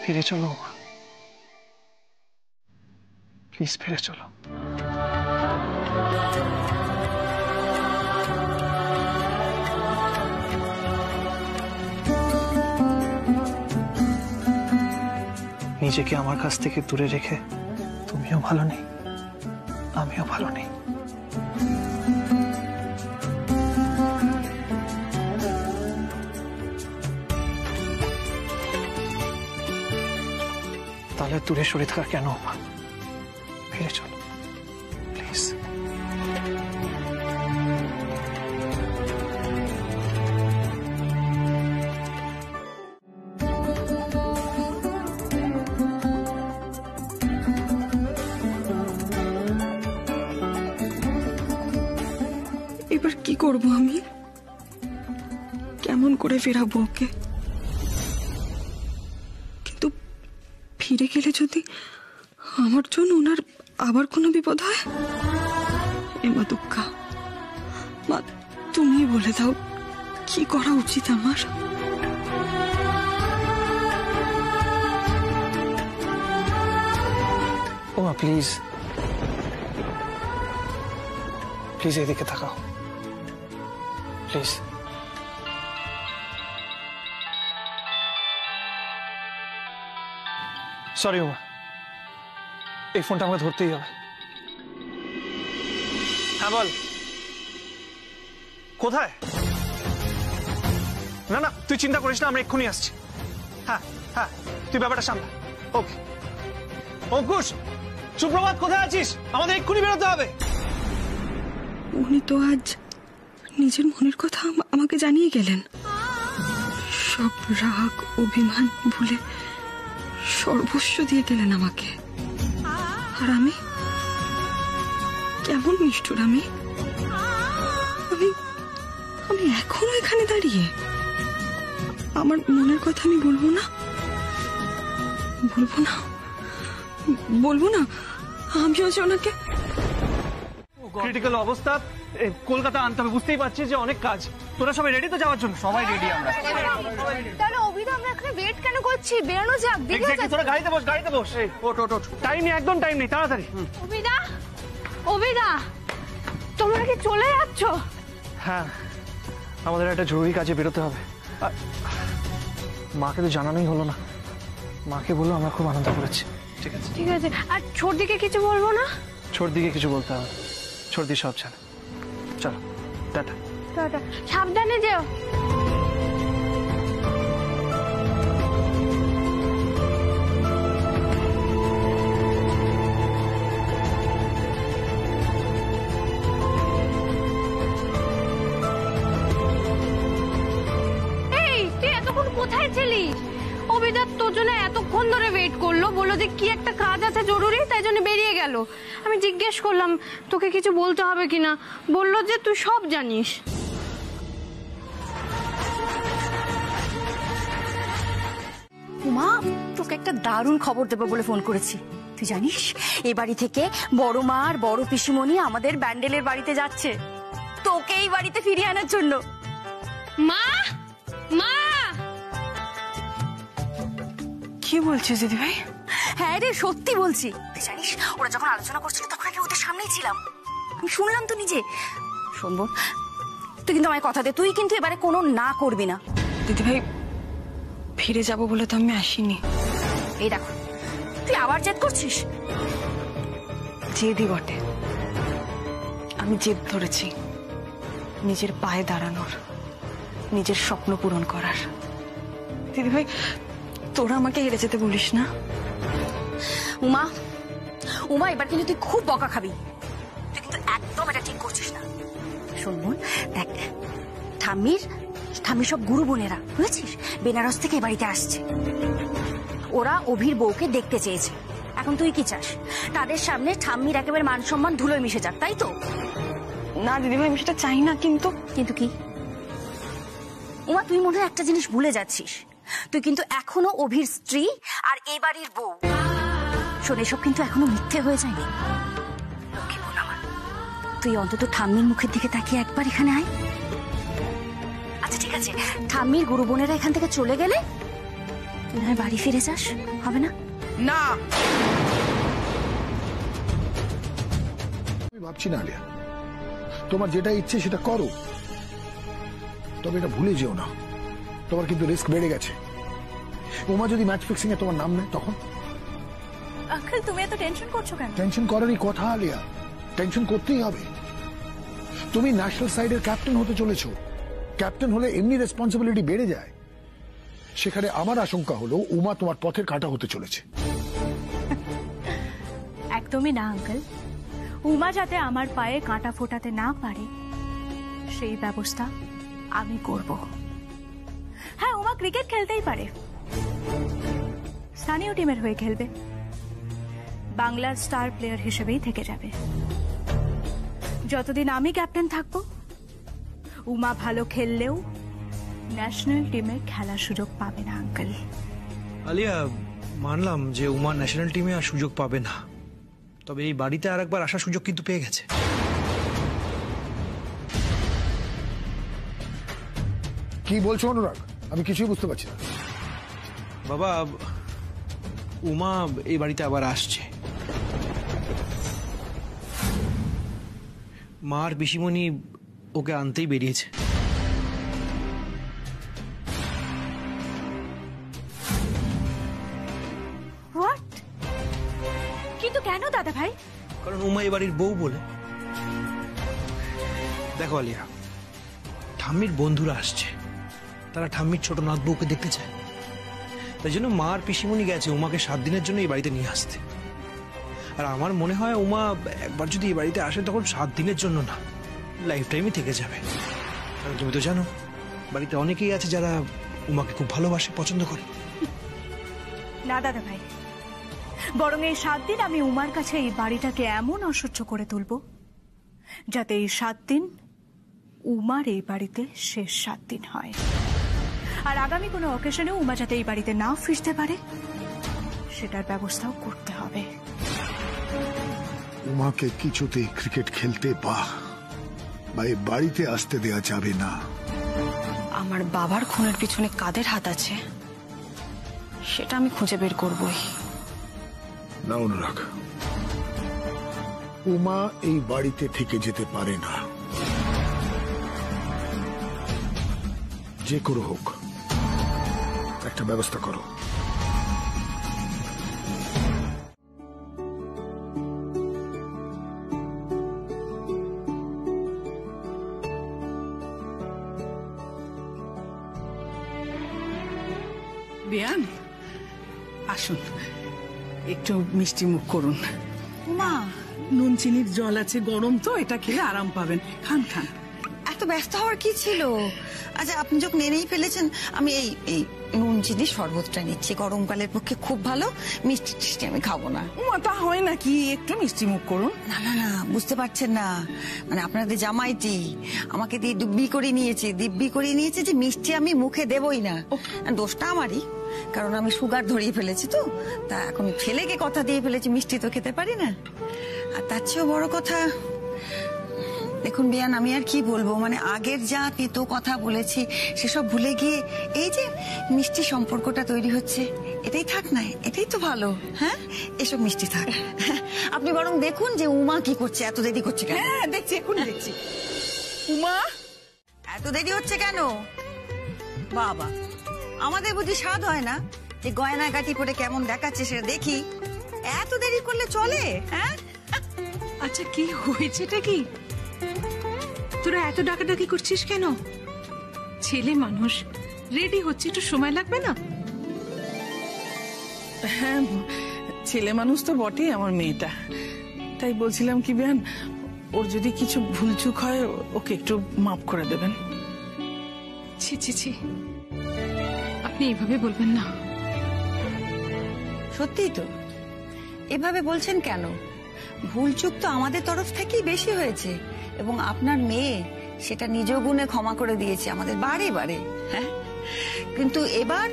ফিরে চলো প্লিজ, ফিরে চলো। নিজেকে আমার কাছ থেকে দূরে রেখে তুমিও ভালো নেই, আমিও ভালো নেই। তাহলে দূরে সরে থাকা কেন? ফিরে চলো প্লিজ। এবার কি করব আমি? কেমন করে ফেরাবো ওকে? কিন্তু ফিরে গেলে যদি আমার জন্য ওনার আবার কোনো বিপদ হয়। মা দুঃখা, মা তুমি বলে দাও কি করা উচিত আমার? ও মা প্লিজ প্লিজ এদিকে তাকাও প্লিজ। সরি উমা, এই ফোনটা আমাকে ধরতেই হবে। হ্যাঁ বল, কোথায়? না না তুই চিন্তা করিস না, আমরা এক্ষুনি আসছি। হ্যাঁ হ্যাঁ তুই ব্যাপারটা সামলা। ওকে অঙ্কুশ, সুপ্রভাত, কোথায় আছিস? আমাদের এক্ষুনি বেরোতে হবে। উনি তো আজ নিজের মনের কথা আমাকে জানিয়ে গেলেন। সব রাগ অভিমান ভুলে সর্বস্ব দিয়ে গেলেন আমাকে। আর আমি কেমন নিষ্ঠুর! আমি আমি এখনো এখানে দাঁড়িয়ে আমার মনের কথা আমি বলবো না? বলবো না আমি আজ ওনাকে ক্রিটিক্যাল অবস্থা, কলকাতা আনতে হবে। বুঝতেই পারছিস যে অনেক কাজ। তোরা সবাই রেডি তো যাওয়ার জন্য? সবাই রেডি আমরা। তাহলে অভিদা আমরা এখানে ওয়েট কেন করছি? বেরোনো যাক। তোরা গাড়িতে বস, গাড়িতে বস। ওঠ ওঠ ওঠ, টাইম নেই, একদম টাইম নেই, তাড়াতাড়ি। অভিদা তোমরা কি চলে যাচ্ছ? হ্যাঁ আমাদের একটা জরুরি কাজে বেরোতে হবে। মাকে তো জানানোই হলো না। মাকে বললো আমরা খুব আনন্দ করেছি। ঠিক আছে ঠিক আছে। আর ছোটদিকে কিছু বলবো না? ছোটদিকে কিছু বলতে হবে, ছোটদি সব জানে। চলো টাটা। টাটা, সাবধানে যেও। এই তুই এতক্ষণ কোথায় ছিলিস? অভিদা তোর জন্য এতক্ষণ ধরে ওয়েট করলো, বললো যে কি একটা কাজ আছে জরুরি, তাই জন্য বেরিয়ে গেল। আমি জিজ্ঞেস করলাম তোকে কিছু বলতে হবে কিনা, বললো যে তুই সব জানিস। উমা, তোকে একটা দারুণ খবর দেবো বলে ফোন করেছি। তুই জানিস এই বাড়ি থেকে বড় মা আর বড় পিসিমণি আমাদের ব্যান্ডেলের বাড়িতে যাচ্ছে তোকে এই বাড়িতে ফিরিয়ে আনার জন্য। মা মা কি বলছিস দিদি ভাই? হ্যাঁ রে, সত্যি বলছি। তুই জানিস ওরা যখন আলোচনা করছিল তখন আমি ওদের সামনেই ছিলাম, আমি শুনলাম তো নিজে। শুনবো, তুই কিন্তু আমায় কথা দে, তুই কিন্তু এবারে কোনো না করবি না। দিদি ভাই ফিরে যাব বলে তো আমি আসিনি। এই দেখো তুই আবার জেদ করছিস। জেদি বটে, আমি জেদ ধরেছি নিজের পায়ে দাঁড়ানোর, নিজের স্বপ্ন পূরণ করার। দিদি ভাই তোরা আমাকে হেরে যেতে বলিস না। উমা উমা, এবার কিন্তু তুই খুব বকা খাবি। তুই কিন্তু একদম এটা ঠিক করছিস না। শোন বোন, দেখ ঠাম্মির সব গুরু বোনেরা বুঝেছিস বেনারস থেকে এ বাড়িতে আসছে। ওরা অভির বউকে দেখতে চেয়েছে। এখন তুই কি চাস? তাদের সামনে ঠাম্মির একেবারে মান সম্মান ধুলোয় মিশে যাক, তাই তো? না দিদি ভাই আমি সেটা চাই না। কিন্তু কিন্তু কি? উমা তুই মনে হয় একটা জিনিস ভুলে যাচ্ছিস, তুই কিন্তু এখনো অভির স্ত্রী আর এই বাড়ির বউ। শোন, এসব কিন্তু এখনো মিথ্যে হয়ে যায়নি। লক্ষ্মী বোন আমার, তুই অন্তত ঠাম্মির মুখের দিকে তাকিয়ে একবার এখানে আয়। আচ্ছা ঠিক আছে, ঠাম্মির গুরু বোনেরা এখান থেকে চলে গেলে তুই নয় বাড়ি ফিরে যাস, হবে না? না, আমি ভাবছি না আলিয়া, তোমার যেটা ইচ্ছে সেটা করো, তবে এটা ভুলে যেও না তোমার কিন্তু রিস্ক বেড়ে গেছে। উমা যদি ম্যাচ ফিক্সিং এ তোমার নাম নেয় তখন? আঙ্কেল তুমি এত টেনশন করছো কেন? টেনশন করারই কথা আলিয়া, টেনশন করতেই হবে। তুমি ন্যাশনাল সাইডের ক্যাপ্টেন হতে চলেছো, ক্যাপ্টেন হলে এমনি রেসপন্সিবিলিটি বেড়ে যায়। সেখানে আমার আশঙ্কা হলো উমা তোমার পথের কাঁটা হতে চলেছে। একদমই না আঙ্কেল, উমা যাতে আমার পায়ে কাঁটা ফোটাতে না পারে সেই ব্যবস্থা আমি করব। হ্যাঁ, উমা ক্রিকেট খেলতেই পারে, স্থানীয় টিমের হয়ে খেলবে, বাংলার স্টার প্লেয়ার হিসেবেই থেকে যাবে। যতদিন আমি ক্যাপ্টেন থাকবো উমা ভালো খেললেও ন্যাশনাল টিমে খেলার সুযোগ পাবে না আঙ্কেল। আলিয়া, মানলাম যে উমা ন্যাশনাল টিমে আর সুযোগ পাবে না, তবে এই বাড়িতে আর একবার আসার সুযোগ কিন্তু পেয়ে গেছে। কি বলছো অনুরাগ? আমি কিছুই বুঝতে পারছি না। বাবা, উমা এই বাড়িতে আবার আসছে। মার পিসিমণি ওকে আনতেই বেরিয়েছে। হোয়াট? কিন্তু কেন দাদা ভাই? কারণ উমা এই বাড়ির বউ বলে। দেখো আলিয়া, ঠাম্মির বন্ধুরা আসছে, তারা ঠাম্মির ছোট নাত বউকে দেখতে চায়, তাই জন্য মার পিসিমণি গেছে উমাকে 7 দিনের জন্য এই বাড়িতে নিয়ে আসতে। আর আমার মনে হয় উমা একবার যদি এই বাড়িতে আসে তখন 7 দিনের জন্য না, লাইফ টাইমই থেকে যাবে। কারণ তুমি তো জানো বাড়িতে অনেকেই আছে যারা উমাকে খুব ভালোবাসে, পছন্দ করে। না দাদা ভাই, বরং এই 7 দিন আমি উমার কাছে এই বাড়িটাকে এমন অসহ্য করে তুলব যাতে এই 7 দিন উমার এই বাড়িতে শেষ 7 দিন হয়। আর আগামী কোনো অকেশনে উমা যাতে এই বাড়িতে না ফিরতে পারে সেটার ব্যবস্থাও করতে হবে। উমাকে কিছুতেই ক্রিকেট খেলতে বা এই বাড়িতে আসতে দেয়া যাবে না। আমার বাবার খুনের পিছনে কাদের হাত আছে সেটা আমি খুঁজে বের করবই। না অনুরাগ, উমা এই বাড়িতে থেকে যেতে পারে না। যে করে হোক একটা ব্যবস্থা করো। বিয়ান আসুন, একটু মিষ্টি মুখ করুন। মা, নুন চিনির জল আছে, গরম তো, এটা খেলে আরাম পাবেন। খান খান। এত ব্যস্ত হওয়ার কি ছিল? আচ্ছা, আপনি যখন এনেই ফেলেছেন আমি এই এই নুন চিনি শরবতটা নিচ্ছি, গরমকালের পক্ষে খুব ভালো। মিষ্টি টিষ্টি আমি খাবো না। তা হয় নাকি, একটু মিষ্টি মুখ করুন। না না না, বুঝতে পারছেন না, মানে আপনাদের জামাইটি আমাকে দিয়ে দিব্যি করে নিয়েছে যে মিষ্টি আমি মুখে দেবই না। দোষটা আমারই, কারণ আমি সুগার ধরিয়ে ফেলেছি তো, তা এখন ছেলেকে কথা দিয়ে ফেলেছি মিষ্টি তো খেতে পারি না। আর তার চেয়েও বড় কথা, দেখুন বিয়ান, আমি আর কি বলবো, মানে আগের যা তেতো কথা বলেছি সেসব ভুলে গিয়ে এই যে মিষ্টি সম্পর্কটা তৈরি হচ্ছে, এটাই থাক না, এটাই তো ভালো। হ্যাঁ, এসব মিষ্টি থাক। আপনি বরং দেখুন যে উমা কি করছে, এত দেরি করছে কেন? হ্যাঁ দেখছি, এখন দেখছি। উমা, এত দেরি হচ্ছে কেন? বাবা, আমাদের বুঝি স্বাদ হয় না যে গয়না গাটি করে কেমন দেখাচ্ছে সেটা দেখি? এত দেরি করলে চলে? হ্যাঁ, আচ্ছা কি হয়েছেটা কি? তোরা এত ডাকাডাকি করছিস কেন? ছেলে মানুষ, রেডি হচ্ছে, একটু সময় লাগবে না? হ্যাঁ ছেলে মানুষ তো বটে আমার মেয়েটা, তাই বলছিলাম কি বিয়ান, ওর যদি কিছু ভুলচুক হয় ওকে একটু মাফ করে দেবেন। ছি ছি ছি, আপনি এভাবে বলবেন না। সত্যিই তো, এভাবে বলছেন কেন? ভুলচুক তো আমাদের তরফ থেকেই বেশি হয়েছে, এবং আপনার মেয়ে সেটা নিজ গুণে ক্ষমা করে দিয়েছে আমাদের বারে বারে। হ্যাঁ, কিন্তু এবার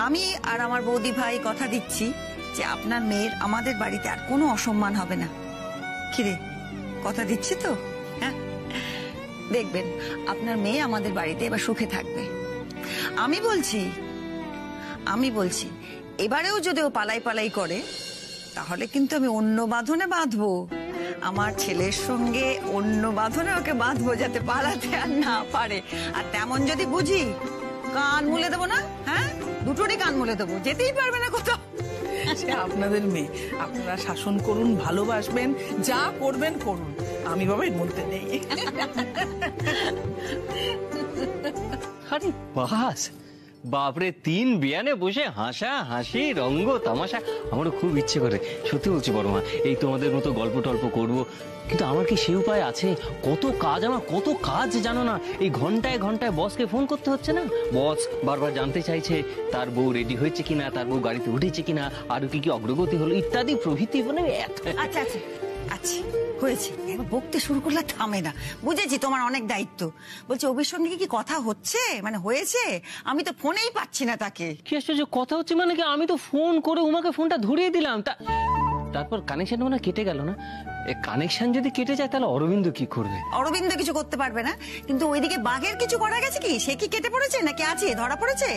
আমি আর আমার বৌদি ভাই কথা দিচ্ছি যে আপনার মেয়ের আমাদের বাড়িতে আর কোনো অসম্মান হবে না। কিরে, কথা দিচ্ছি তো? হ্যাঁ, দেখবেন আপনার মেয়ে আমাদের বাড়িতে এবার সুখে থাকবে। আমি বলছি আমি বলছি এবারেও যদি ও পালাই পালাই করে তাহলে কিন্তু আমি অন্য বাঁধনে বাঁধবো, আমার ছেলের সঙ্গে অন্য বাঁধনে ওকে বাঁধবো যাতে পালাতে আর না পারে। আর তেমন যদি বুঝি কান মুলে দেবো না, হ্যাঁ দুটোরই কান মুলে দেবো, যেতেই পারবে না কোথাও। সে আপনাদের মেয়ে, আপনারা শাসন করুন, ভালোবাসবেন, যা করবেন করুন, আমি বাবা এর মধ্যে নেই। আরে বাস, বাপরে 3 বিয়ানে বসে হাসা হাসি রঙ্গ তামাশা, আমারও খুব ইচ্ছে করে। সত্যি বলছি বড় মা, এই তোমাদের মতো গল্প টল্প করবো, কিন্তু আমার কি সে উপায় আছে? কত কাজ জানো না, এই ঘন্টায় ঘন্টায় বসকে ফোন করতে হচ্ছে না। বস বারবার জানতে চাইছে তার বউ রেডি হয়েছে কিনা, তার বউ গাড়িতে উঠেছে কিনা, আরো কি কি অগ্রগতি হলো ইত্যাদি প্রভৃতি। মানে আচ্ছা আচ্ছা আচ্ছা হয়েছে, এবার বকতে শুরু করলে থামে না। বুঝেছি তোমার অনেক দায়িত্ব। বলছি অভির সঙ্গে কি কথা হচ্ছে, মানে হয়েছে? আমি তো ফোনেই পাচ্ছি না তাকে। কি আশ্চর্য, কথা হচ্ছে মানে কি? আমি তো ফোন করে উমাকে ফোনটা ধরিয়ে দিলাম, তারপর কানেকশন মানে কেটে গেল না। কানেকশন যদি কেটে যায় তাহলে অরবিন্দ কি করবে? অরবিন্দ কিছু করতে পারবে না, কিন্তু ওইদিকে বাঘের কিছু করা গেছে কি? সে কি কেটে পড়েছে নাকি আছে, ধরা পড়েছে?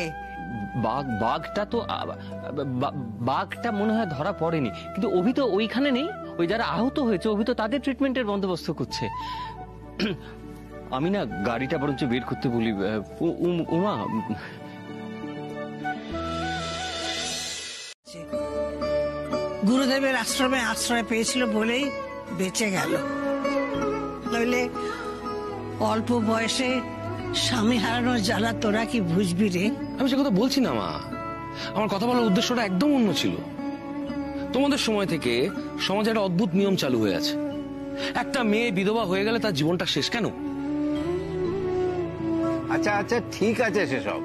বাঘটা মনে হয় ধরা পড়েনি, কিন্তু অভি তো ওইখানে নেই। ওই যারা আহত হয়েছে অভি তো তাদের ট্রিটমেন্টের বন্দোবস্ত করছে। আমি না গাড়িটা বরঞ্চ বের করতে বলি। উমা, গুরুদেবের আশ্রমে আশ্রয় পেয়েছিল বলেই বেঁচে গেল, নইলে অল্প বয়সে স্বামী হারানোর জ্বালা তোরা কি বুঝবি রে? আমি সে কথা বলছি না মা, আমার কথা বলার উদ্দেশ্যটা একদম অন্য ছিল। তোমাদের সময় থেকে সমাজে একটা অদ্ভুত নিয়ম চালু হয়ে আছে, একটা মেয়ে বিধবা হয়ে গেলে তার জীবনটা শেষ। কেন? আচ্ছা আচ্ছা ঠিক আছে, সেসব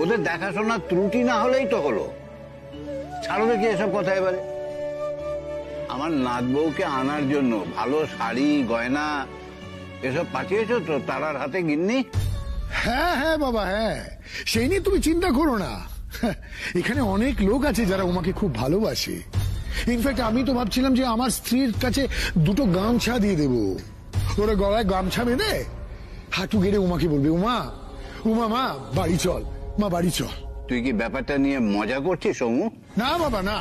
ওদের দেখাশোনার ত্রুটি না হলেই তো হলো। ছাড়ো দেখি এসব কথা। এবারে আমার নাত বউকে আনার জন্য ভালো শাড়ি গয়না এসব পাঠিয়েছো তো তারার হাতে গিন্নি? হ্যাঁ হ্যাঁ বাবা, হ্যাঁ, সেই নিয়ে তুমি চিন্তা করো না। এখানে অনেক লোক আছে যারা উমাকে খুব ভালোবাসে। ইনফ্যাক্ট আমি তো ভাবছিলাম যে আমার স্ত্রীর কাছে 2টো গামছা দিয়ে দেবো। ওরা গলায় গামছা বেঁধে হাঁটু গেড়ে উমাকে বলবে, উমা উমা মা বাড়ি চল, মা বাড়ি চল। তুই কি ব্যাপারটা নিয়ে মজা করছিস সমু? না বাবা না,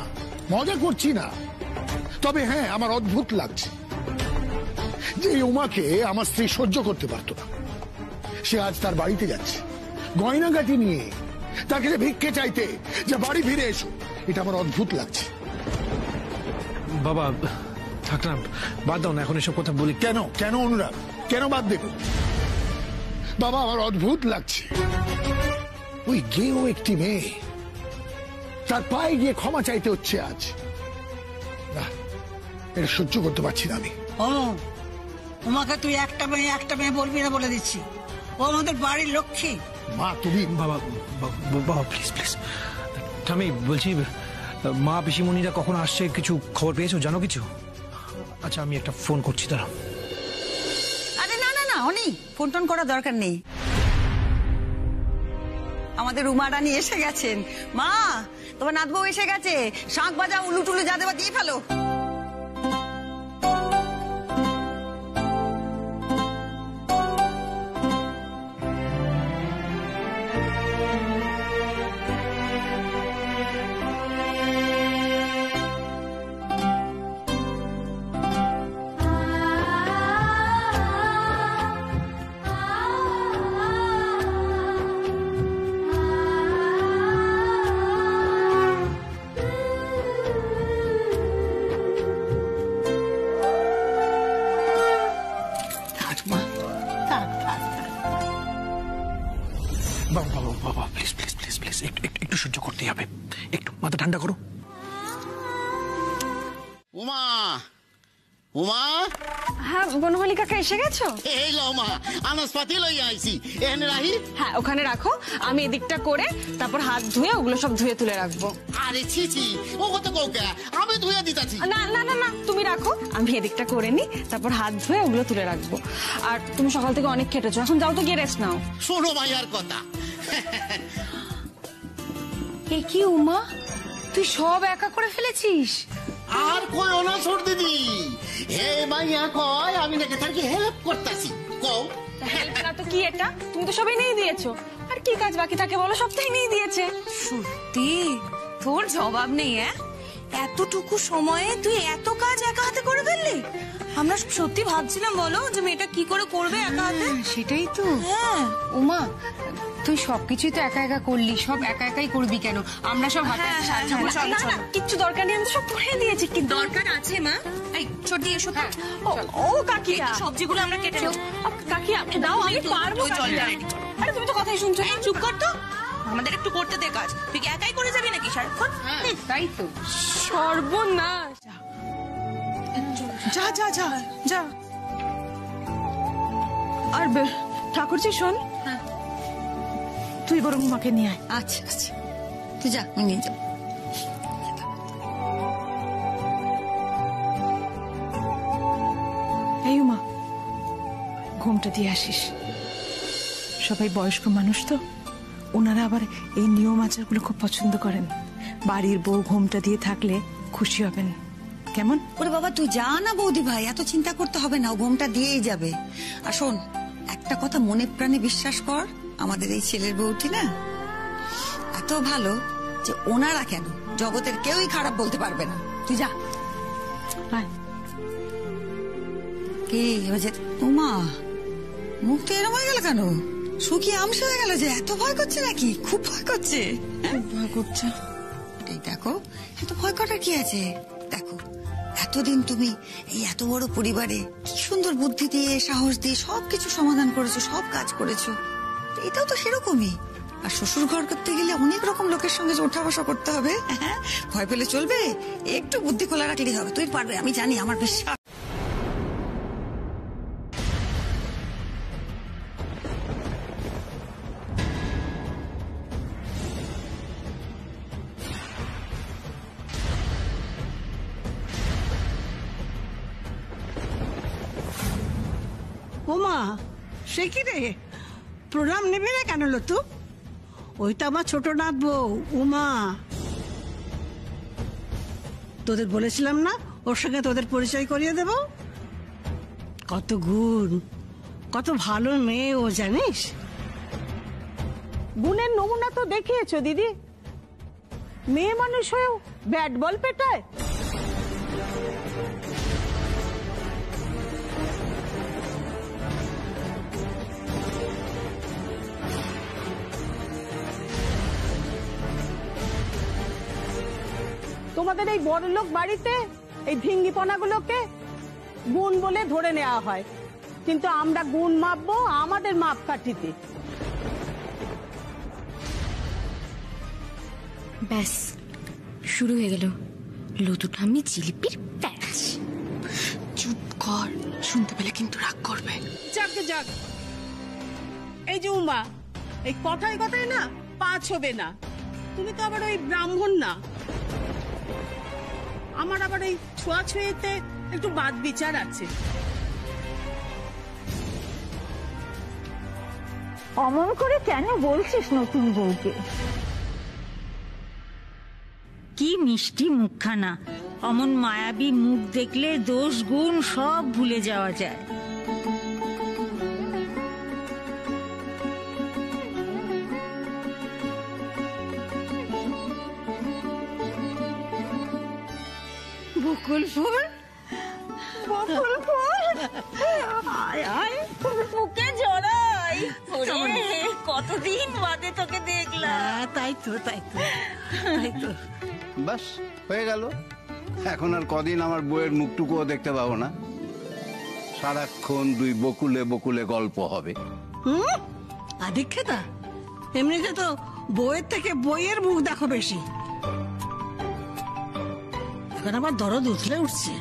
মজা করছি না। তবে হ্যাঁ, আমার অদ্ভুত লাগছে যে উমাকে আমার স্ত্রী সহ্য করতে পারতো না। সে আজ তার বাড়িতে যাচ্ছে গয়নাগাটি নিয়ে, তাকে ভিক্ষে চাইতে, যে বাড়ি ফিরে এসো। এটা আমার অদ্ভুত লাগছে। বাবা থাক না, বাদ দাও না এখন এসব কথা বলি। কেন কেন অনুরাগ, কেন বাদ দেব? বাবা আমার অদ্ভুত লাগছে, ওই গেও একটি মেয়ে, তার পায়ে গিয়ে ক্ষমা চাইতে হচ্ছে আজ। না, এটা সহ্য করতে পারছি না আমি। তোমাকে তুই একটা মেয়ে বলবি না বলে দিচ্ছি, ও আমাদের বাড়ির লক্ষ্মী। মা তুমি বাবা বাবা প্লিজ প্লিজ। আমি বলছি মা পিসিমণিরা কখন আসছে কিছু খবর পেয়েছো, জানো কিছু? আচ্ছা আমি একটা ফোন করছি তারা। আরে না না না অনি, ফোন টোন করার দরকার নেই। আমাদের উমা রানী এসে গেছেন। মা তোমার নাত বউ এসে গেছে, শাঁখ বাজা উলু টুলু যা দেবা দিয়ে ফেলো। বাবা প্লিজ প্লিজ প্লিজ প্লিজ একটু সহ্য করতে হবে, একটু মাথা ঠান্ডা করো। উমা উমা, হ্যাঁ বনমালী কাকা এসে গেছো? এই লো মা, আনাজপাতি লই আইছি, এখানে রাখি। হ্যাঁ ওখানে রাখো, আমি এদিকটা করে তারপর হাত ধুয়ে ওগুলো সব ধুয়ে তুলে রাখবো। আরে ছি ছি, ও কত কৌকা, আমি ধুয়ে দিতাছি। না না না না তুমি রাখো, আমি এদিকটা করে নি, তারপর হাত ধুয়ে ওগুলো তুলে রাখবো। আর তুমি সকাল থেকে অনেক খেটেছো, এখন যাও তো গিয়ে রেস্ট নাও। শোনো মাইয়ার কথা। এ কি উমা, তুই সব একা করে ফেলেছিস? আর কইও না ছোট দিদি, হে মাইয়া কয় আমি নাকি তাকে হেল্প করতেছি। কও হেল্প না তো কি, এটা তুমি তো সব এনেই দিয়েছো। আর কি কাজ বাকি থাকে বলো, সবটাই নিয়ে দিয়েছে। সত্যি তোর জবাব নেই। এতটুকু সময়ে তুই এত কাজ একা হাতে করে ফেললি? আমরা সত্যি ভাবছিলাম বলো যে মেয়েটা কি করে করবে একা হাতে। সেটাই তো। হ্যাঁ উমা, তুই সবকিছুই তো একা একা করলি, সব একা একাই করবি কেন? আমরা সব হাতে হাতে সাহায্য করবো। না না কিচ্ছু দরকার নেই, আমি তো সব করে দিয়েছি। কি দরকার আছে মা? এই ছোটি এসো তো। ও কাকি, সবজিগুলো আমরা কেটে নেব। কাকি আপনি দাও, আমি পারবো। জলটা রেডি। আরে তুমি তো কথাই শুনছো না। চুপ কর তো, আমাদের একটু করতে দে কাজ। তুই কি একাই করে যাবি নাকি সারাক্ষণ? তাই তো। সর্বনাশ। যা যা যা যা। আর ঠাকুরজি শোন, তুই বরং মাকে নিয়ে আয়। আচ্ছা আচ্ছা, তুই যা, আমি নিয়ে যাবো। এই উমা, ঘুমটা দিয়ে আসিস। সবাই বয়স্ক মানুষ তো, ওনারা আবার এই নিয়ম আচারগুলো খুব পছন্দ করেন। বাড়ির বউ ঘুমটা দিয়ে থাকলে খুশি হবেন। কেমন? ওরে বাবা তুই যা না বৌদি ভাই, এত চিন্তা করতে হবে না, ও ঘুমটা দিয়েই যাবে। আর শোন, একটা কথা মনে প্রাণে বিশ্বাস কর, আমাদের এই ছেলের বউটি না এত ভালো যে ওনারা কেন জগতের কেউই খারাপ বলতে পারবে না। তুই যা। কি হয়েছে উমা, মুখ তো এরম হয়ে গেল কেন? শুকিয়ে আমসে হয়ে গেল যে? এত ভয় করছে নাকি? খুব ভয় করছে? ভয় করছে। এই দেখো, এত ভয় করার কি আছে? দেখো এতদিন তুমি এই এত বড় পরিবারে কি সুন্দর বুদ্ধি দিয়ে সাহস দিয়ে সবকিছু সমাধান করেছো, সব কাজ করেছো। এটাও তো সেরকমই। আর শ্বশুর ঘর করতে গেলে অনেক রকম লোকের সঙ্গে ওঠা বসা করতে হবে। ভয় পেলে চলবে? একটু বুদ্ধি খোলা রাখলেই হবে। তুই পারবে, আমি জানি, আমার বিশ্বাস। ওমা, সে কি রে, প্রণাম নেবে না কেন লতু? ওই তো আমার ছোট নাথ বউ উমা। তোদের বলেছিলাম না ওর সঙ্গে তোদের পরিচয় করিয়ে দেব? কত গুণ, কত ভালো মেয়ে ও, জানিস? গুণের নমুনা তো দেখিয়েছো দিদি। মেয়ে মানুষ হয়েও ব্যাট বল পেটায়। তোমাদের এই বড়লোক বাড়িতে এই ঢিঙ্গিপনাগুলোকে গুণ বলে ধরে নেওয়া হয়, কিন্তু আমরা গুণ মাপবো আমাদের মাপকাঠিতে। ব্যাস শুরু হয়ে গেল লতু ঠাম্মি জিলিপির প্যাচ। চুপ কর, শুনতে পেলে কিন্তু রাগ করবে। যাক যাক, এই যে উমা, এই কথায় কথায় না পাঁচ হবে না। তুমি তো আবার ওই ব্রাহ্মণ না। আমার আবার এই ছোঁয়াছুঁয়েতে একটু বাদ বিচার আছে। অমন করে কেন বলছিস নতুন বউকে? কি মিষ্টি মুখখানা, অমন মায়াবী মুখ দেখলে দোষ গুণ সব ভুলে যাওয়া যায়। বকুল ফুল, বকুল ফুল, আয় আয় মুখে জড়াই। কতদিন বাদে তোকে দেখলাম। তাই তো তাই তো তাই তো। বাস হয়ে গেল। এখন আর কদিন আমার বউয়ের মুখটুকুও দেখতে পাবো না। সারাক্ষণ দুই বকুলে বকুলে গল্প হবে। আদিক্ষেতা, এমনিতে তো বইয়ের থেকে বইয়ের মুখ দেখো বেশি। এখন আবার দরদ উঠলে উঠছে।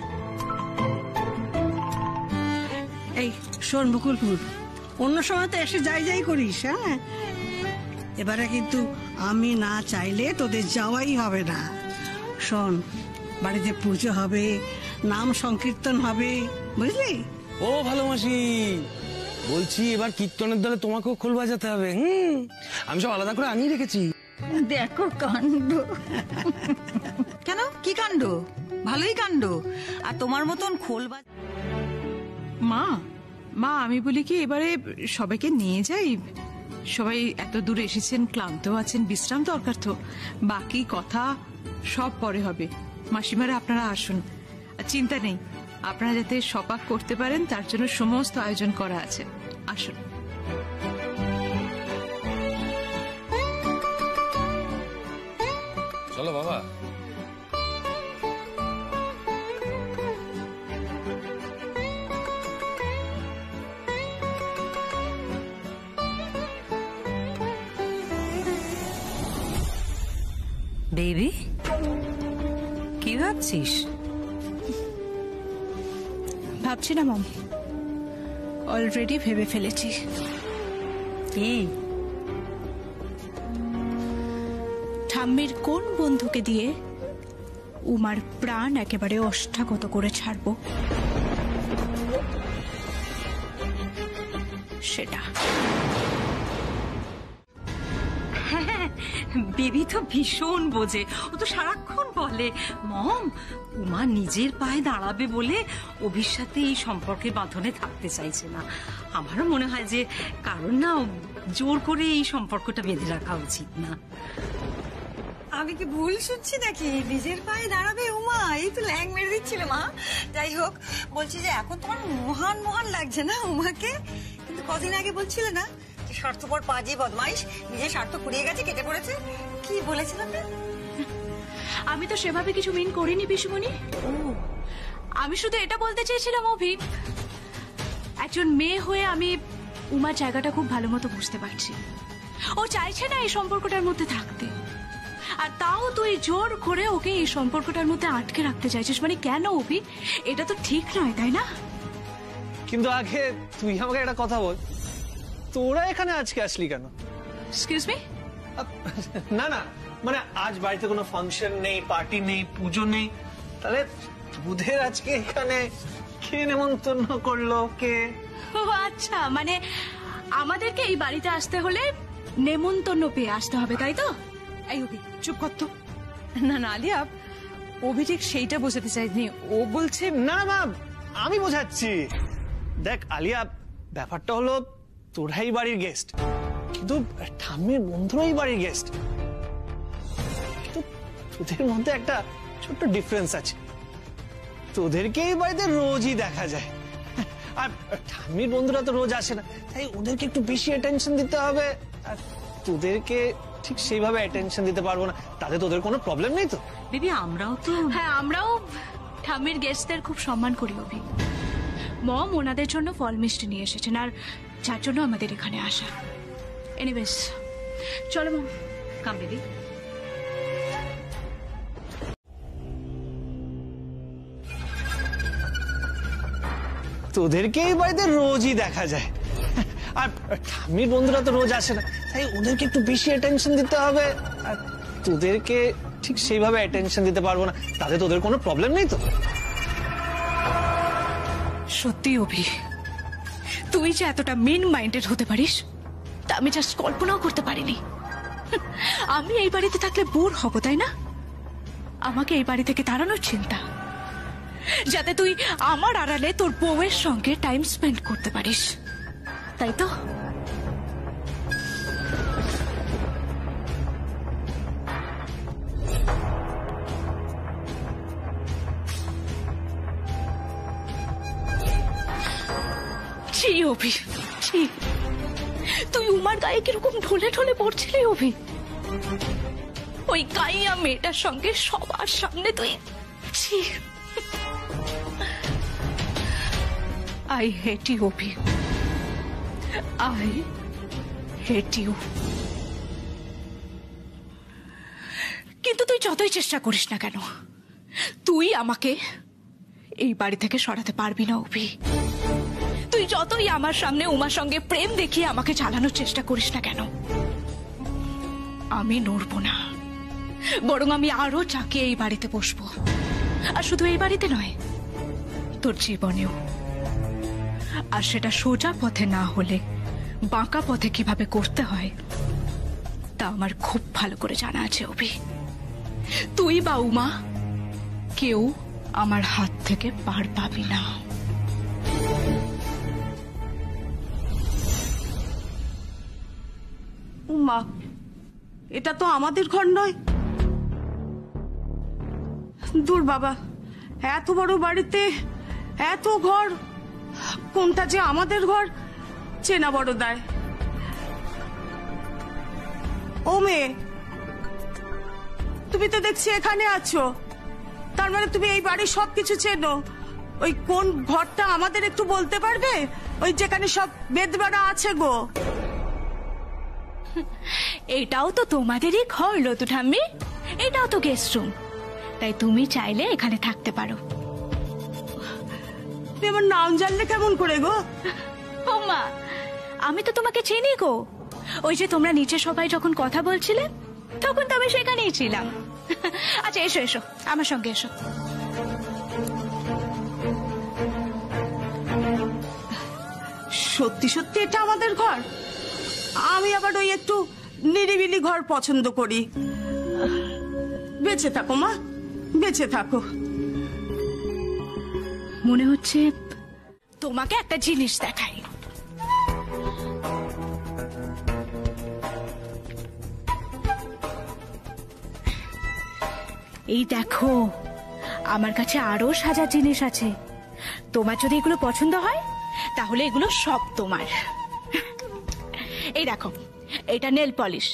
এই শোন বকুলপুর, অন্য সময় তো এসে যাই যাই করিস, হ্যাঁ? এবারে কিন্তু আমি না চাইলে তোদের যাওয়াই হবে না। শোন, বাড়িতে পুজো হবে, নাম সংকীর্তন হবে, বুঝলি? ও ভালো মাসি, বলছি এবার কীর্তনের দলে তোমাকেও খোল বাজাতে হবে। আমি সব আলাদা করে আনিয়ে রেখেছি। দেখো কাণ্ড। কেন, কি কাণ্ড? ভালোই কাণ্ড। আর তোমার মতন খোল মা, মা আমি বলি কি এবারে সবাইকে নিয়ে যাই, সবাই এত দূরে এসেছেন, ক্লান্ত আছেন, বিশ্রাম দরকার তো। বাকি কথা সব পরে হবে। মাসিমারা আপনারা আসুন, আর চিন্তা নেই, আপনারা যাতে শপাক করতে পারেন তার জন্য সমস্ত আয়োজন করা আছে। আসুন। চলো বাবা। বেবি, কি ভাবছিস? ভাবছি না মম, অলরেডি ভেবে ফেলেছি। কি? ঠাম্মির কোন বন্ধুকে দিয়ে উমার প্রাণ একেবারে অষ্টাগত করে ছাড়বো সেটা। বেবি তো ভীষণ বোঝে, ও তো সারাক্ষণ বলে মম উমা নিজের পায়ে দাঁড়াবে বলে অভির সাথে এই সম্পর্কের বাঁধনে থাকতে চাইছে না। আমারও মনে হয় যে কারণ না জোর করে এই সম্পর্কটা বেঁধে রাখা উচিত না। আমি কি ভুল শুনছি নাকি? নিজের পায়ে দাঁড়াবে উমা? এই তো ল্যাং মেরে দিচ্ছিল মা। যাই হোক, বলছি যে এখন তোমার মহান মহান লাগছে না উমাকে? কিন্তু কদিন আগে বলছিলে না যে স্বার্থপর পাজি বদমাইশ, নিজের স্বার্থ ফুরিয়ে গেছে, কেটে পড়েছে। কি বলেছিলাম? আমি তো সেভাবে কিছু মিন করিনি পিসুমণি। আমি শুধু এটা বলতে চেয়েছিলাম অভি, একজন মেয়ে হয়ে আমি উমার জায়গাটা খুব ভালো মতো বুঝতে পারছি। ও চাইছে না এই সম্পর্কটার মধ্যে থাকতে, আর তাও তুই জোর করে ওকে এই সম্পর্কটার মধ্যে আটকে রাখতে চাইছিস। মানে কেন অভি? এটা তো ঠিক নয়, তাই না? কিন্তু আগে তুই আমাকে একটা কথা বল, তোরা এখানে আজকে আসলি কেন? Excuse me? না না, মানে আজ বাড়িতে কোনো ফাংশন নেই, পার্টি নেই, পুজো নেই, তাহলে তোদের আজকে এখানে কে নেমন্তন্ন করলো? কে? ও আচ্ছা, মানে আমাদেরকে এই বাড়িতে আসতে হলে নেমন্তন্ন পেয়ে আসতে হবে, তাই তো? এই অভি চুপ কর তো। না না আলিয়া, অভি ঠিক সেইটা বোঝাতে চাইনি। ও বলছে না মা, আমি বোঝাচ্ছি। দেখ আলিয়া, ব্যাপারটা হলো তোরাই বাড়ির গেস্ট, কিন্তু ঠাম্মির বন্ধুরাই বাড়ির গেস্ট। কিন্তু তোদের মধ্যে একটা ছোট্ট ডিফারেন্স আছে, তোদেরকে এই বাড়িতে রোজই দেখা যায়, আর ঠাম্মির বন্ধুরা তো রোজ আসে না, তাই ওদেরকে একটু বেশি অ্যাটেনশন দিতে হবে। আর তোদেরকে ঠিক সেইভাবে অ্যাটেনশন দিতে পারবো না, তাতে তোদের কোনো প্রবলেম নেই তো? বেবি আমরাও তো। হ্যাঁ, আমরাও ঠাম্মির গেস্টদের খুব সম্মান করি অভি। মম ওনাদের জন্য ফল মিষ্টি নিয়ে এসেছেন, আর যার জন্য আমাদের এখানে আসা। এনিওয়েজ চলো মম, কাম বেবি। তোদেরকে এই বাড়িতে রোজই দেখা যায়, আর ঠাম্মির বন্ধুরা তো রোজ আসে না, তাই ওদেরকে একটু বেশি অ্যাটেনশন দিতে হবে। আর তোদেরকে ঠিক সেইভাবে অ্যাটেনশন দিতে পারবো না, তাতে তোদের কোনো প্রবলেম নেই তো? সত্যি অভি, তুই যে এতটা মেন মাইন্ডেড হতে পারিস তা আমি জাস্ট কল্পনাও করতে পারিনি। আমি এই বাড়িতে থাকলে বোর হব, তাই না? আমাকে এই বাড়ি থেকে তাড়ানোর চিন্তা, যাতে তুই আমার আড়ালে তোর বউয়ের সঙ্গে টাইম স্পেন্ড করতে পারিস, তাই তো? ছি অভি, ছি। তুই উমার গায়ে কিরকম ঢলে ঢলে পড়ছিলি অভি? ওই গাইয়া মেয়েটার সঙ্গে সবার সামনে তুই, ছি। I hate you Abhi, I hate you. কিন্তু তুই যতই চেষ্টা করিস না কেন, তুই আমাকে এই বাড়ি থেকে সরাতে পারবি না অভি। তুই যতই আমার সামনে উমার সঙ্গে প্রেম দেখিয়ে আমাকে চালানোর চেষ্টা করিস না কেন, আমি নড়বো না, বরং আমি আরো চাকে এই বাড়িতে বসবো। আর শুধু এই বাড়িতে নয়, তোর জীবনেও। আর সেটা সোজা পথে না হলে বাঁকা পথে কিভাবে করতে হয় তা আমার খুব ভালো করে জানা আছে অভি। তুই বা উমা কেউ আমার হাত থেকে পার পাবি না। মা, এটা তো আমাদের ঘর নয়। দূর বাবা, এত বড় বাড়িতে এত ঘর, কোনটা যে আমাদের ঘর চেনা বড় দায়। ও মেয়ে, তুমি তো দেখছি এখানে আছো, তার মানে তুমি এই বাড়ির সবকিছু চেনো। ওই কোন ঘরটা আমাদের একটু বলতে পারবে? ওই যেখানে সব বেদবাড়া আছে গো। এটাও তো তোমাদেরই ঘর লতু ঠাম্মি, এটাও তো গেস্ট রুম, তাই তুমি চাইলে এখানে থাকতে পারো। আমার নাম জানলে কেমন করে গো? ও মা, আমি তো তোমাকে চিনি গো। ওই যে তোমরা নিচে সবাই যখন কথা বলছিলে তখন তো আমি সেখানেই ছিলাম। আচ্ছা এসো এসো, আমার সঙ্গে এসো। সত্যি সত্যি এটা আমাদের ঘর? আমি আবার ওই একটু নিরিবিলি ঘর পছন্দ করি। বেঁচে থাকো মা, বেঁচে থাকো। মনে হচ্ছে তোমাকে একটা জিনিস দেখাই। এই দেখো, আমার কাছে আরো সাজার জিনিস আছে। তোমার যদি এগুলো পছন্দ হয় তাহলে এগুলো সব তোমার। এই দেখো, এটা নেল পলিশ,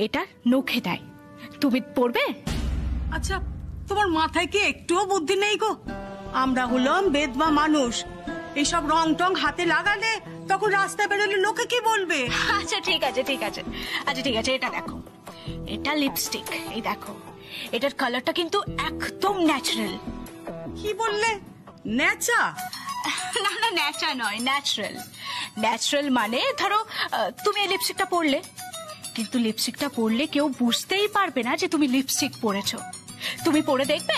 এটা নখে দেয়, তুমি পরবে? আচ্ছা, তোমার মাথায় কি একটুও বুদ্ধি নেই গো? আমরা হলাম বেদবা মানুষ, এইসব রং টং হাতে লাগালে তখন রাস্তায় বেরোলে লোকে কি বলবে? আচ্ছা ঠিক আছে ঠিক আছে, আচ্ছা ঠিক আছে, এটা দেখো, এটা লিপস্টিক। এই দেখো, এটার কালারটা কিন্তু একদম ন্যাচারাল। কি বললে? ন্যাচা? না না, ন্যাচা নয়, ন্যাচারাল। ন্যাচারাল মানে ধরো তুমি এই লিপস্টিকটা পরলে, কিন্তু লিপস্টিকটা পরলে কেউ বুঝতেই পারবে না যে তুমি লিপস্টিক পরেছো। তুমি পরে দেখবে।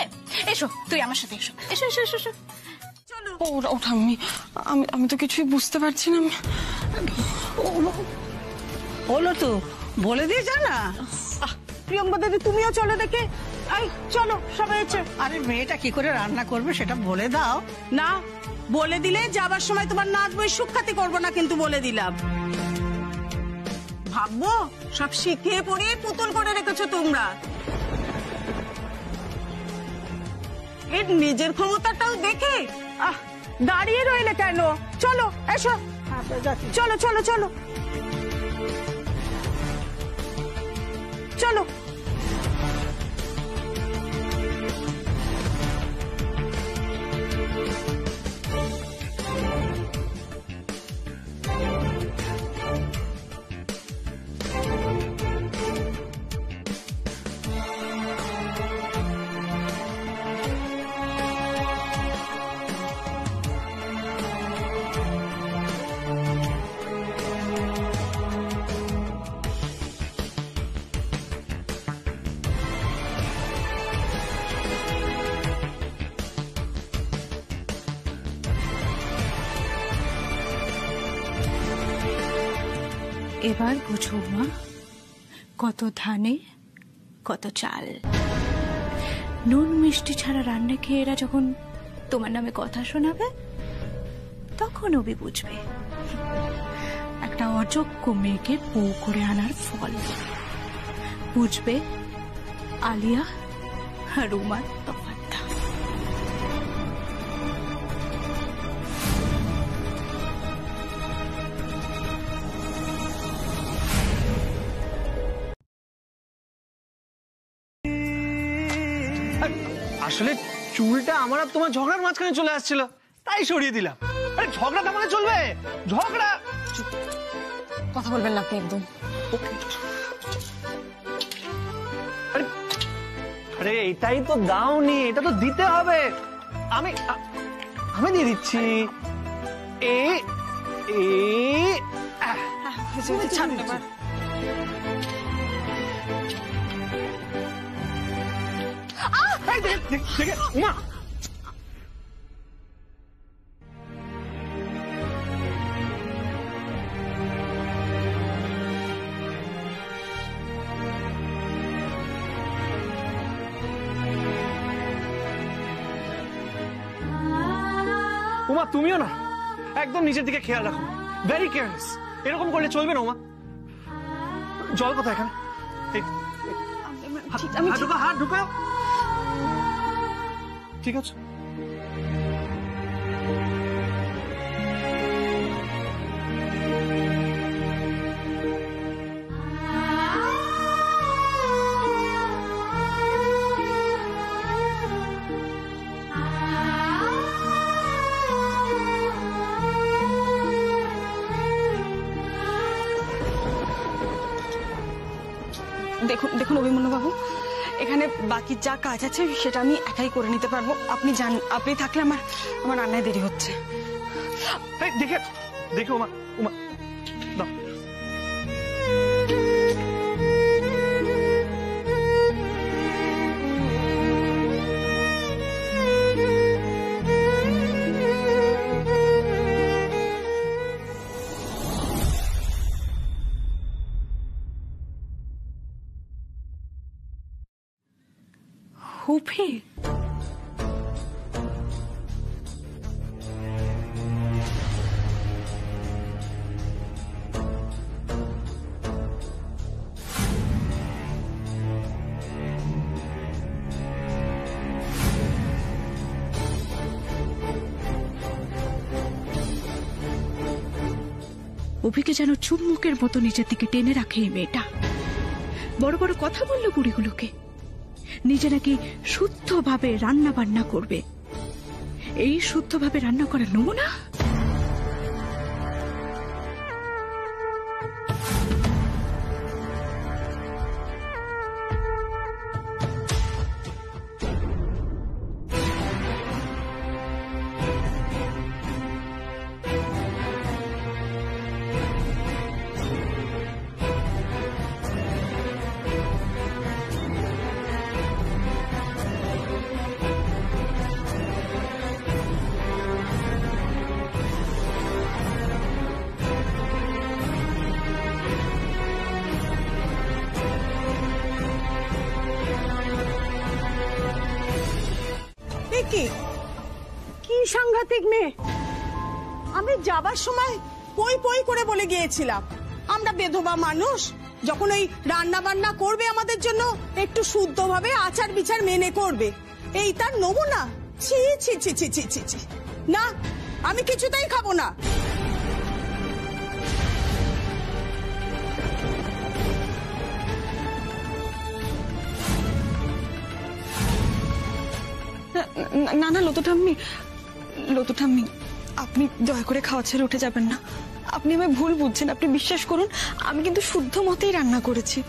এসো, তুই আমার সাথে এসো, এসো এসো এসো এসো। আমি তো কিছুই বুঝতে পারছি না। হলো তো, বলে দিয়ে জানা। প্রিয়ঙ্কা দিদি, তুমিও চলো দেখে। এই চলো সবাই এসে। আরে মেয়েটা কি করে রান্না করবে সেটা বলে দাও না। বলে দিলে যাবার সময় তোমার নাচ বই সুখ্যাতি করবো না, কিন্তু বলে দিলাম। ভাববো সব শিখিয়ে পড়িয়ে পুতুল করে রেখেছো তোমরা। এর নিজের ক্ষমতাটাও দেখে দাঁড়িয়ে রইলে কেন? চলো এসো, চলো চলো চলো চলো। এবার বুঝো মা, কত ধানে কত চাল। নুন মিষ্টি ছাড়া রান্না খেয়ে এরা যখন তোমার নামে কথা শোনাবে তখন ওবি বুঝবে একটা অযোগ্য মেয়েকে বউ করে আনার ফল। বুঝবে আলিয়া আর উমার তফাৎটা। আসলে চুলটা আমার আর তোমার ঝগড়ার মাঝখানে চলে আসছিল, তাই সরিয়ে দিলাম। আরে ঝগড়া তার মানে চলবে? ঝগড়া কথা বলবেন না আপনি একদম। আরে এটাই তো দাওনি, এটা তো দিতে হবে। আমি আমি দিয়ে দিচ্ছি। উমা, উমা তুমিও না, একদম নিজের দিকে খেয়াল রাখো। Very careless. এরকম করলে চলবে না উমা। জল কোথায় এখানে? হাত ঢুকাও। ঠিক আছে। দেখুন অভিমন্যু বাবু, এখানে বাকি যা কাজ আছে সেটা আমি একাই করে নিতে পারবো। আপনি যান, আপনি থাকলে আমার রান্নায় দেরি হচ্ছে। দেখে উমা দাও। হুফি, অভিকে যেন চুম্বকের মতো নিজের দিকে টেনে রাখে এই মেয়েটা। বড় বড় কথা বললো বুড়িগুলোকে, নিজে নাকি শুদ্ধভাবে রান্না বান্না করবে। এই শুদ্ধভাবে রান্না করার নমুনা। কি সাংঘাতিক মেয়ে! আমি যাবার সময় পই পই করে বলে গিয়েছিলাম আমরা বেধবা মানুষ, যখন ওই রান্না বান্না করবে আমাদের জন্য একটু শুদ্ধভাবে আচার বিচার মেনে করবে। এই তার নমুনা? ছি ছি ছি ছি ছি ছি ছি, না, আমি কিছুতেই খাবো না। না না লতু ঠাম্মি, আপনি দয়া করে খাওয়া ছেড়ে উঠে যাবেন না। আপনি আমায় ভুল বুঝছেন, আপনি বিশ্বাস করুন, আমি কিন্তু শুদ্ধ মতেই রান্না করেছি।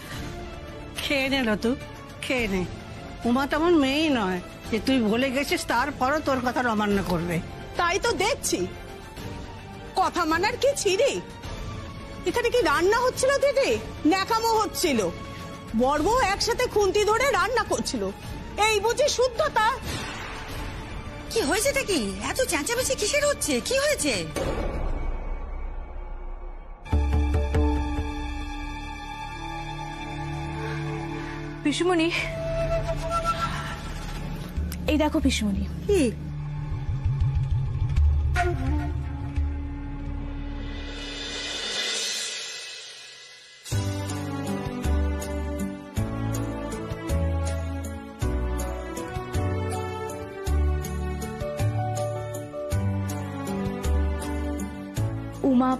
খেয়ে নে লতু, খেয়ে নে। উমা তেমন মেয়েই নয় যে তুই বলে গেছিস তারপরও তোর কথা অমান্য করবে। তাই তো দেখছি, কথা মানার কি ছিরি। এখানে কি রান্না হচ্ছিল দিদি? ন্যাকামো হচ্ছিল। বড় বউ একসাথে খুন্তি ধরে রান্না করছিল, এই বুঝি শুদ্ধতা? কি হয়েছেটা কি? এত চেঁচামেচি কিসের হচ্ছে? কি হয়েছে? পিসুমণি, এই দেখো পিসুমণি। কি? উমা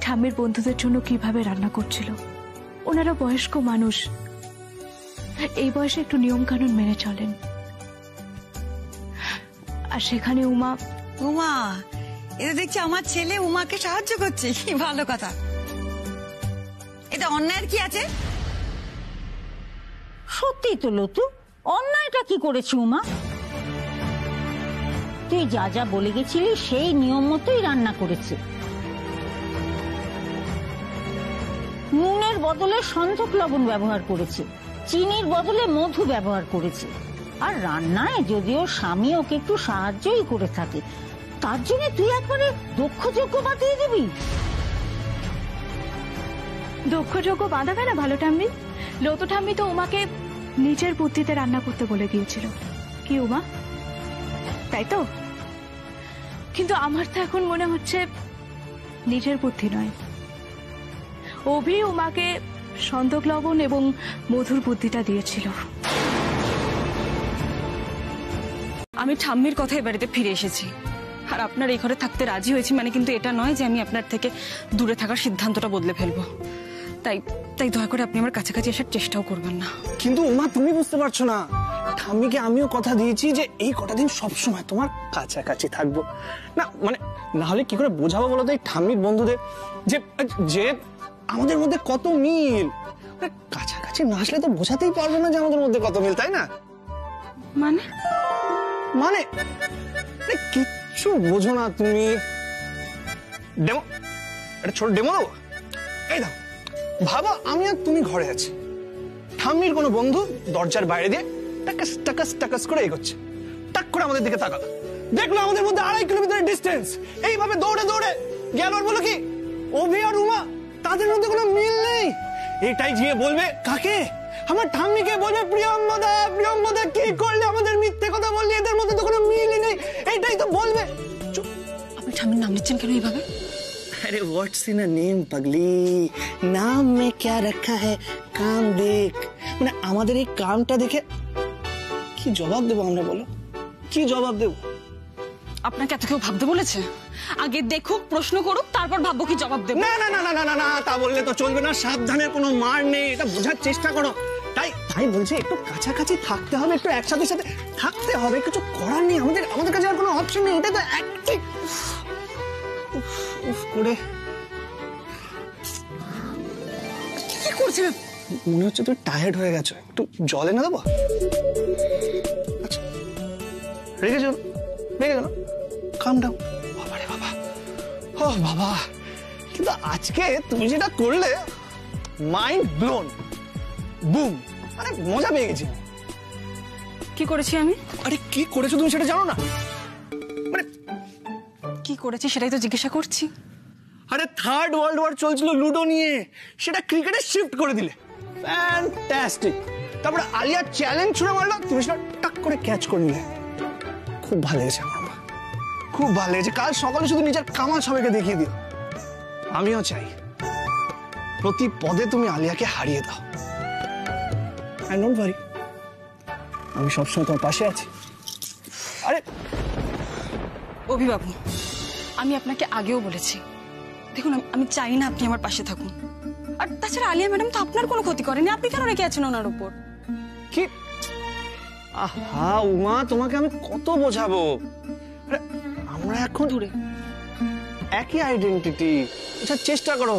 ঠাম্মির বন্ধুদের জন্য কিভাবে রান্না করছিল। ওনারা বয়স্ক মানুষ, এই বয়সে একটু নিয়ম কানুন মেনে চলেন। আর সেখানে উমা এটা দেখছি আমার ছেলে উমাকে সাহায্য করছে। কি ভালো কথা। এটা অন্যায়ের কি আছে? সত্যি তো লতু, অন্যায়টা কি করেছি উমা? তুই যা যা বলে গেছিলি সেই নিয়ম মতোই রান্না করেছে। নুনের বদলে সন্ধক লবণ ব্যবহার করেছে, চিনির বদলে মধু ব্যবহার করেছে। আর রান্নায় যদিও স্বামী ওকে একটু সাহায্যই করে থাকে, তার জন্য তুই একবারে দক্ষযজ্ঞ বাঁধিয়ে দিবি? দক্ষযজ্ঞ বাঁধাবে না ভালো ঠাম্মি? লতু ঠাম্মি তো উমাকে নিজের বুদ্ধিতে রান্না করতে বলে গিয়েছিল, কি উমা? তাই তো? কিন্তু আমার তো এখন মনে হচ্ছে নিজের বুদ্ধি নয়, অভি উমাকে সন্দক লবণ এবং মধুর বুদ্ধিটা দিয়েছিল। আমি ঠাম্মির কথায় বাড়িতে ফিরে এসেছি, আর আপনার এই ঘরে থাকতে রাজি হয়েছি মানে কিন্তু এটা নয় যে আমি আপনার থেকে দূরে থাকার সিদ্ধান্তটা বদলে ফেলবো। তাই তাই দয়া করে আপনি আমার কাছাকাছি আসার চেষ্টাও করবেন না। কিন্তু উমা তুমি বুঝতে পারছো না, ঠাম্মিকে আমিও কথা দিয়েছি যে এই কটা দিন সবসময় তোমার কাছাকাছি থাকবো। না মানে না হলে কি করে বোঝাবো বলো তো এই ঠাম্মির বন্ধুদের যে যে আমাদের মধ্যে কত মিল। কাছাকাছি না আসলে তো বোঝাতেই পারবো না যে আমাদের মধ্যে কত মিল, তাই না? মানে মানে কিচ্ছু বোঝো না তুমি। ডেমো, একটা ছোট ডেমো দেবো। এই দাও, ভাবা আমি আর তুমি ঘরে আছি, ঠাম্মির কোনো বন্ধু দরজার বাইরে দিয়ে টাকাস টাকাস টাকাস করে এগোচ্ছে, টাক করে আমাদের দিকে তাকালো, দেখলো আমাদের মধ্যে 2.5 কিলোমিটারের ডিস্টেন্স, এইভাবে দৌড়ে দৌড়ে গেল আর বলো কি অভি আর উমা তাদের মধ্যে কোনো মিল নেই। এটাই গিয়ে বলবে কাকে? আমার ঠাম্মিকে বলবে প্রিয়ম্বদা, প্রিয়ম্বদা কি করলে আমাদের মিথ্যে কথা বললি, এদের মধ্যে তো কোনো মিলই নেই, এইটাই তো বলবে। আপনি ঠাম্মির নাম নিচ্ছেন কেন এইভাবে? अरे व्हाट्स इन अ नेम पगली, नाम में क्या रखा है, काम देख। মানে আমাদের এই কামটা দেখে কি জবাব দেবো আমরা, বলো কি জবাব দেবো? আপনাকে এত কেউ ভাবতে বলেছে? আগে দেখুক, প্রশ্ন করুক, তারপর ভাববো কি জবাব দেবো। না না না না না না, তা বললে তো চলবে না, সাবধানের কোনো মার নেই, এটা বোঝার চেষ্টা করো। তাই তাই বলছি একটু কাছাকাছি থাকতে হবে, একটু একসাথে সাথে থাকতে হবে, কিছু করার নেই, আমাদের কাছে আর কোনো অপশন নেই, এটা তো অ্যাক্টিভ করে। কি করছে? মনে হচ্ছে তুই টায়ার্ড হয়ে গেছো, একটু জল এনে দেবো? আচ্ছা রেগে যাও, রেগে যাও, কাম ডাউন। বাবা রে বাবা, ও বাবা, কিন্তু আজকে তুমি যেটা করলে মাইন্ড ব্লোন, বুম, আরে মজা পেয়ে গেছি। কি করেছি আমি? আরে কি করেছো তুমি সেটা জানো না? কি করেছি সেটাই তো জিজ্ঞাসা করছি। আরে থার্ড ওয়ার্ল্ড ওয়ার চলছিল লুডো নিয়ে, সেটা ক্রিকেটে শিফট করে দিলে, ফ্যান্টাস্টিক। তারপরে আলিয়া চ্যালেঞ্জ ছুড়ে মারলো, তুমি সেটা টাক করে ক্যাচ করে নিলে, খুব ভালো লেগেছে আমার, খুব ভালো লেগেছে। কাল সকালে শুধু নিজের কামাল সবাইকে দেখিয়ে দিও। আমিও চাই প্রতি পদে তুমি আলিয়াকে হারিয়ে দাও। অ্যান্ড ডোন্ট ওয়ারি, আমি সবসময় তোমার পাশে আছি। আরে অভিবাবু, আমি আপনাকে আগেও বলেছি, দেখুন আমি চাই না আপনি আমার পাশে থাকুন। আর তাছাড়া আলিয়া ম্যাডাম তো আপনার কোনো ক্ষতি করেনি, আপনি কেন রেখে আছেন ওনার উপর? কি আহা উমা, তোমাকে আমি কত বোঝাবো? আমরা এখন দূরে একই আইডেন্টিটি, বোঝার চেষ্টা করো।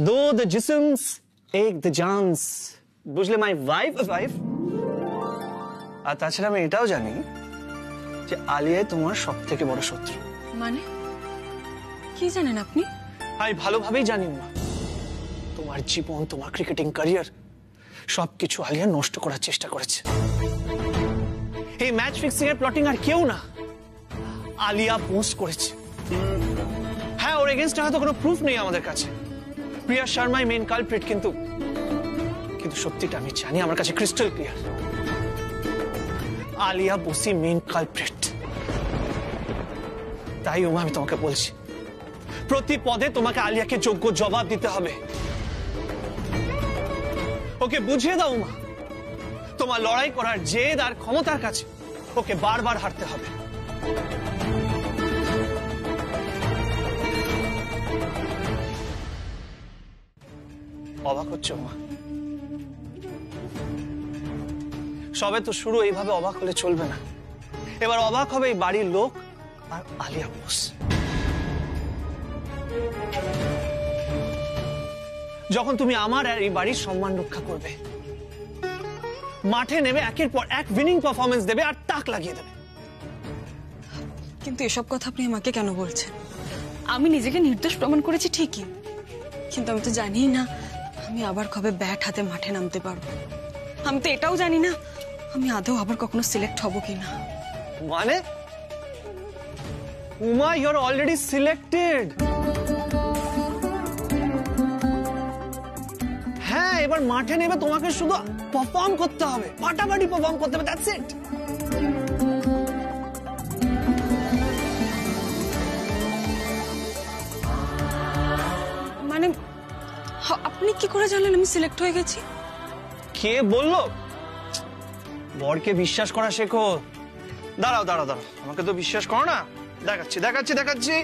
দো দ্য জিসমস এক দ্য জানস, বুঝলে মাই ওয়াইফ ওয়াইফ। আর তাছাড়া আমি এটাও জানি যে আলিয়া তোমার সব থেকে বড় শত্রু। মানে কি জানেন আপনি? আমি ভালোভাবেই জানি না, তোমার জীবন, তোমার ক্রিকেটিং ক্যারিয়ার সবকিছু আলিয়া নষ্ট করার চেষ্টা করেছে। এই ম্যাচ ফিক্সিং এর প্লটিং আর কেউ না, আলিয়া পোস্ট করেছে। হ্যাঁ, ওর এগেইনস্টে হয়তো কোনো প্রুফ নেই আমাদের কাছে, প্রিয়া শর্মাই মেইন কালপ্রিট, কিন্তু সত্যিটা আমি জানি, আমার কাছে ক্রিস্টাল ক্লিয়ার, আলিয়া বসি মেইন কালপ্রিট। তাই উমা আমি তোমাকে বলছি, প্রতি পদে তোমাকে আলিয়াকে যোগ্য জবাব দিতে হবে। ওকে বুঝিয়ে দাও উমা, তোমার লড়াই করার জেদ আর ক্ষমতার কাছে ওকে বারবার হারতে হবে। অবাক হচ্ছে উমা? সবে তো শুরু, এইভাবে অবাক হলে চলবে না। এবার অবাক হবে এই বাড়ির লোক আর আলিয়া বোস। যখন তুমি আমার আর এই বাড়ির সম্মান রক্ষা করবে, মাঠে নেমে একের পর এক উইনিং পারফরমেন্স দেবে আর তাক লাগিয়ে দেবে। কিন্তু এসব কথা আপনি আমাকে কেন বলছেন? আমি নিজেকে নির্দোষ প্রমাণ করেছি ঠিকই, কিন্তু আমি তো জানি না আমি আবার কবে ব্যাট হাতে মাঠে নামতে পারবো। আমি তো এটাও জানি না আমি আদৌ আবার কখনো সিলেক্ট হব কিনা। মানে Uma, you are already selected. হ্যাঁ, এবার মাঠে নেবে তোমাকে শুধু পারফর্ম করতে হবে, ফাটাফাটি পারফর্ম করতে হবে, দ্যাটস ইট। মানে আপনি কি করে জানলেন আমি সিলেক্ট হয়ে গেছি? কে বললো? বরকে বিশ্বাস করা শেখো। দাঁড়াও দাঁড়াও দাঁড়াও, আমাকে তো বিশ্বাস করো না। দেখাচ্ছি দেখাচ্ছি দেখাচ্ছি,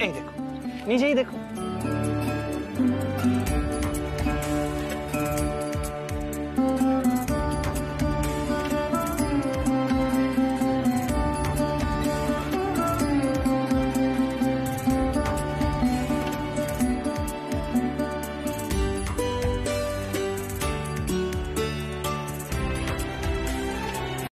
এই দেখো, নিজেই দেখো।